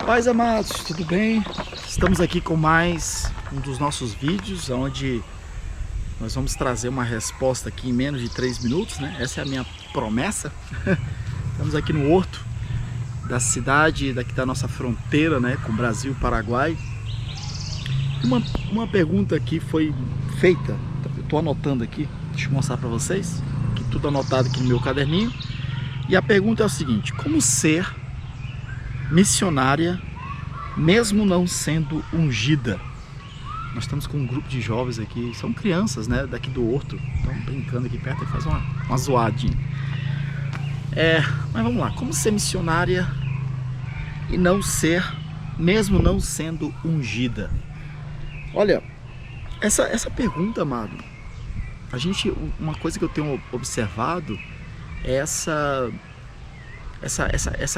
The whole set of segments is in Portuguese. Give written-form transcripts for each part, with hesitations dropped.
Paz, amados, tudo bem? Estamos aqui com mais um dos nossos vídeos, onde nós vamos trazer uma resposta aqui em menos de 3 minutos, né? Essa é a minha promessa. Estamos aqui no horto da cidade, daqui da nossa fronteira, né, com o Brasil e Paraguai. Uma pergunta que foi feita, eu estou anotando aqui, deixa eu mostrar para vocês, que tudo anotado aqui no meu caderninho. E a pergunta é o seguinte: como ser missionária mesmo não sendo ungida? Nós estamos com um grupo de jovens aqui, são crianças, né, daqui do horto, estão brincando aqui perto e faz uma zoadinha. Mas vamos lá, como ser missionária e não ser, mesmo não sendo ungida? Olha, essa pergunta, amado, uma coisa que eu tenho observado é essa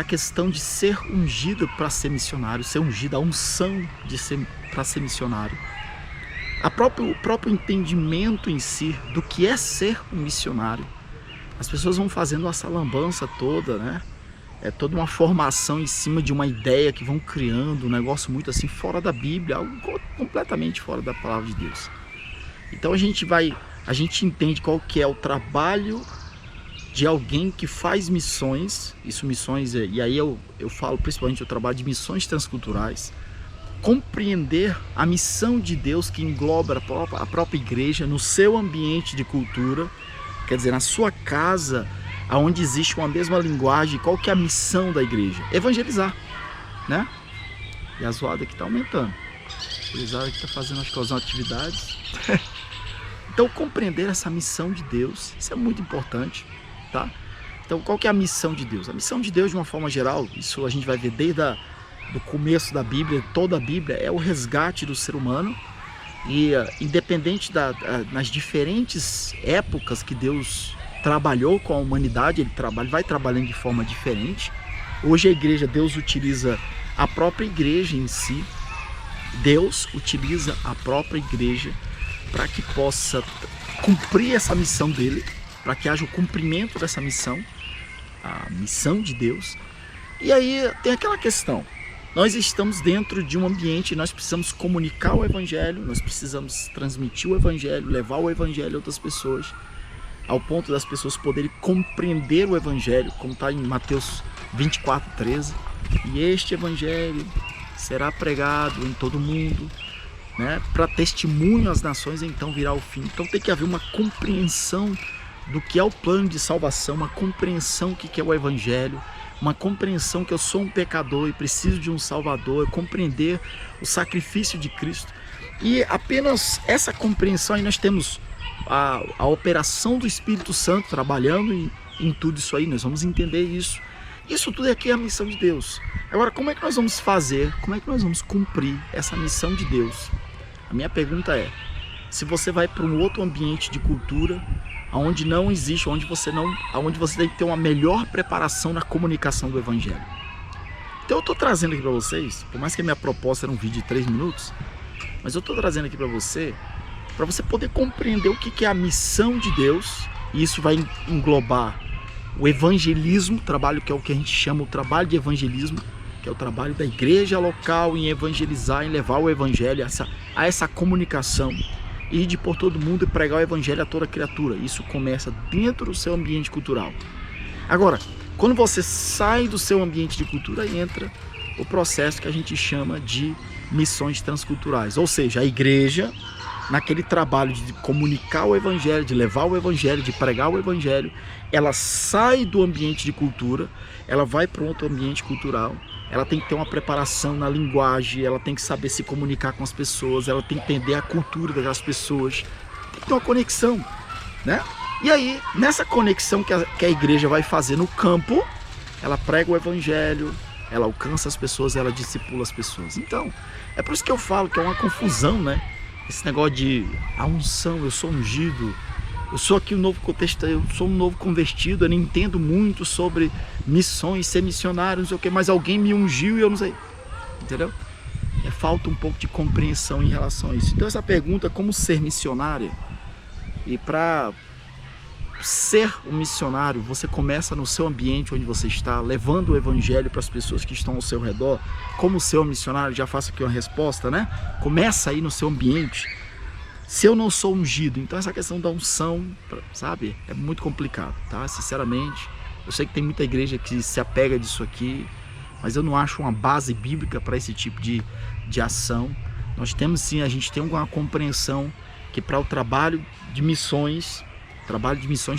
questão de ser ungido para ser missionário, ser ungido, a unção de ser para ser missionário. O próprio entendimento em si do que é ser um missionário. As pessoas vão fazendo essa lambança toda, né? É toda uma formação em cima de uma ideia que vão criando, um negócio muito assim fora da Bíblia, algo completamente fora da palavra de Deus. Então a gente entende qual que é o trabalho de alguém que faz missões, e aí eu falo principalmente o trabalho de missões transculturais, compreender a missão de Deus que engloba a própria igreja no seu ambiente de cultura, quer dizer, na sua casa, onde existe uma mesma linguagem. Qual que é a missão da igreja? Evangelizar, né? E a zoada aqui está aumentando. A zoada aqui está fazendo as atividades. Então, compreender essa missão de Deus, isso é muito importante. Tá? Então, qual que é a missão de Deus? A missão de Deus, de uma forma geral, isso a gente vai ver desde do começo da Bíblia, toda a Bíblia, é o resgate do ser humano. E independente nas diferentes épocas que Deus trabalhou com a humanidade, ele vai trabalhando de forma diferente. Hoje a igreja, Deus utiliza a própria igreja em si. Deus utiliza a própria igreja para que possa cumprir essa missão dele, para que haja o cumprimento dessa missão, a missão de Deus. E aí tem aquela questão: nós estamos dentro de um ambiente, nós precisamos comunicar o Evangelho, nós precisamos transmitir o Evangelho, levar o Evangelho a outras pessoas, ao ponto das pessoas poderem compreender o Evangelho, como está em Mateus 24:13. E este Evangelho será pregado em todo o mundo, né, para testemunho às nações, então virá o fim. Então tem que haver uma compreensão do que é o plano de salvação, uma compreensão do que é o Evangelho, uma compreensão que eu sou um pecador e preciso de um Salvador, compreender o sacrifício de Cristo. E apenas essa compreensão, aí nós temos a operação do Espírito Santo trabalhando em tudo isso aí, nós vamos entender isso. Isso tudo aqui é a missão de Deus. Agora, como é que nós vamos fazer, como é que nós vamos cumprir essa missão de Deus? A minha pergunta é: se você vai para um outro ambiente de cultura, onde não existe, onde você tem que ter uma melhor preparação na comunicação do Evangelho. Então eu estou trazendo aqui para vocês, por mais que a minha proposta era um vídeo de 3 minutos, mas eu estou trazendo aqui para você poder compreender o que é a missão de Deus. E isso vai englobar o evangelismo, trabalho que é o que a gente chama o trabalho de evangelismo, que é o trabalho da igreja local em evangelizar, em levar o Evangelho a essa comunicação, e de por todo mundo e pregar o Evangelho a toda criatura. Isso começa dentro do seu ambiente cultural. Agora, quando você sai do seu ambiente de cultura, entra o processo que a gente chama de missões transculturais. Ou seja, a igreja, naquele trabalho de comunicar o Evangelho, de levar o Evangelho, de pregar o Evangelho, ela sai do ambiente de cultura, ela vai para outro ambiente cultural. Ela tem que ter uma preparação na linguagem, ela tem que saber se comunicar com as pessoas, ela tem que entender a cultura das pessoas, tem que ter uma conexão, né? E aí, nessa conexão que a igreja vai fazer no campo, ela prega o Evangelho, ela alcança as pessoas, ela discipula as pessoas. Então, é por isso que eu falo que é uma confusão, né? Esse negócio de a unção, eu sou ungido, eu sou aqui um novo contexto, eu sou um novo convertido, eu não entendo muito sobre missões, ser missionário, não sei o que, mas alguém me ungiu e eu não sei, entendeu? Falta um pouco de compreensão em relação a isso. Então essa pergunta, como ser missionária, e para ser um missionário, você começa no seu ambiente onde você está, levando o evangelho para as pessoas que estão ao seu redor. Como ser um missionário, já faço aqui uma resposta, né? Começa aí no seu ambiente. Se eu não sou ungido, então essa questão da unção, sabe, é muito complicado, tá? Sinceramente, eu sei que tem muita igreja que se apega disso aqui, mas eu não acho uma base bíblica para esse tipo de ação. Nós temos sim, a gente tem uma compreensão que para o trabalho de missões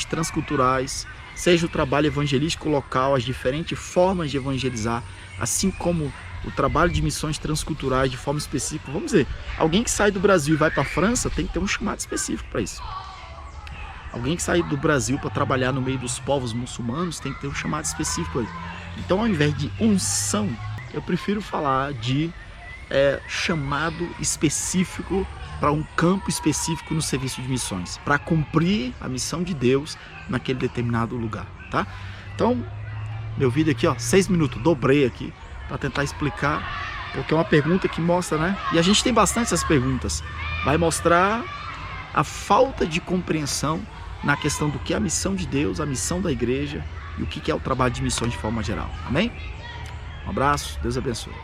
transculturais, seja o trabalho evangelístico local, as diferentes formas de evangelizar, assim como o trabalho de missões transculturais de forma específica. Vamos dizer, alguém que sai do Brasil e vai para a França tem que ter um chamado específico para isso. Alguém que sai do Brasil para trabalhar no meio dos povos muçulmanos tem que ter um chamado específico para isso. Então, ao invés de unção, eu prefiro falar de chamado específico para um campo específico no serviço de missões, para cumprir a missão de Deus naquele determinado lugar, tá? Então, meu vídeo aqui, 6 minutos, dobrei aqui para tentar explicar, porque é uma pergunta que mostra, né? E a gente tem bastante essas perguntas. Vai mostrar a falta de compreensão na questão do que é a missão de Deus, a missão da igreja e o que é o trabalho de missões de forma geral. Amém? Um abraço, Deus abençoe.